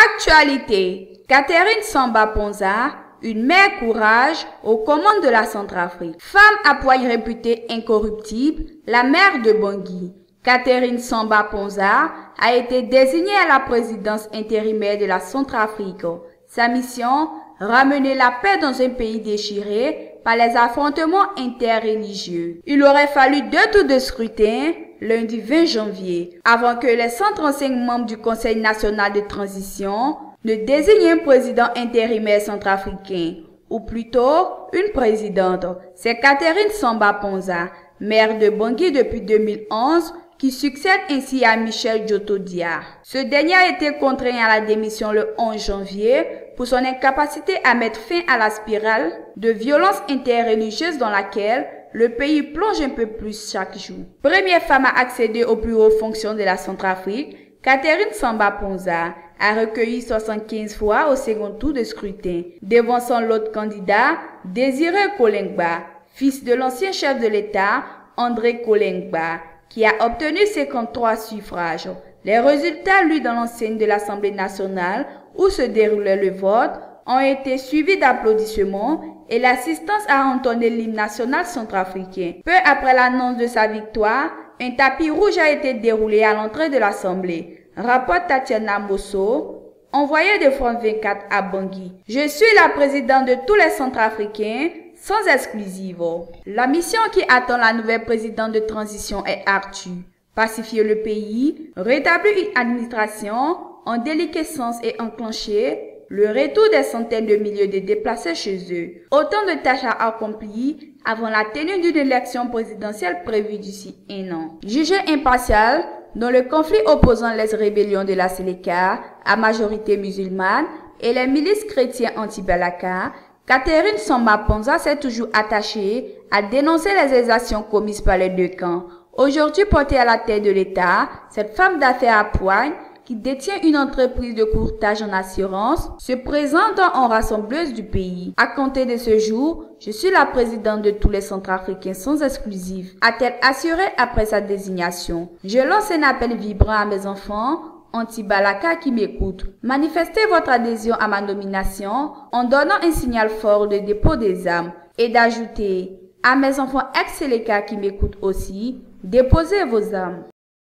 Actualité. Catherine Samba Ponza, une mère courage aux commandes de la Centrafrique. Femme à poigne réputée incorruptible, la mère de Bangui. Catherine Samba Ponza a été désignée à la présidence intérimaire de la Centrafrique. Sa mission, ramener la paix dans un pays déchiré par les affrontements interreligieux. Il aurait fallu 2 tours de scrutin lundi 20 janvier avant que les 135 membres du Conseil national de transition ne désignent un président intérimaire centrafricain, ou plutôt une présidente. C'est Catherine Samba Ponza, maire de Bangui depuis 2011, qui succède ainsi à Michel Djoto-Dia. Ce dernier a été contraint à la démission le 11 janvier pour son incapacité à mettre fin à la spirale de violence interreligieuse dans laquelle le pays plonge un peu plus chaque jour. Première femme à accéder aux plus hautes fonctions de la Centrafrique, Catherine Samba Ponza a recueilli 75 voix au second tour de scrutin, devançant l'autre candidat, Désiré Kolingba, fils de l'ancien chef de l'État, André Kolingba, qui a obtenu 53 suffrages. Les résultats lus dans l'enceinte de l'Assemblée nationale où se déroulait le vote ont été suivis d'applaudissements et l'assistance a entonné l'hymne national centrafricain. Peu après l'annonce de sa victoire, un tapis rouge a été déroulé à l'entrée de l'Assemblée, rapporte Tatiana Mosso, envoyée de France 24 à Bangui. Je suis la présidente de tous les Centrafricains, sans exclusive. La mission qui attend la nouvelle présidente de transition est ardue. Pacifier le pays, rétablir une administration en déliquescence et enclencher le retour des centaines de milliers de déplacés chez eux. Autant de tâches à accomplir avant la tenue d'une élection présidentielle prévue d'ici 1 an. Jugée impartiale, dans le conflit opposant les rébellions de la Séléka à majorité musulmane et les milices chrétiennes anti-Balaka, Catherine Samba Ponza s'est toujours attachée à dénoncer les exactions commises par les 2 camps. Aujourd'hui portée à la tête de l'État, cette femme d'affaires à poigne, qui détient une entreprise de courtage en assurance, se présente en rassembleuse du pays. À compter de ce jour, je suis la présidente de tous les Centrafricains sans exclusive, a-t-elle assuré après sa désignation. Je lance un appel vibrant à mes enfants anti-Balaka qui m'écoutent. Manifestez votre adhésion à ma nomination en donnant un signal fort de dépôt des armes et d'ajouter à mes enfants ex-Séléka qui m'écoutent aussi, déposez vos armes.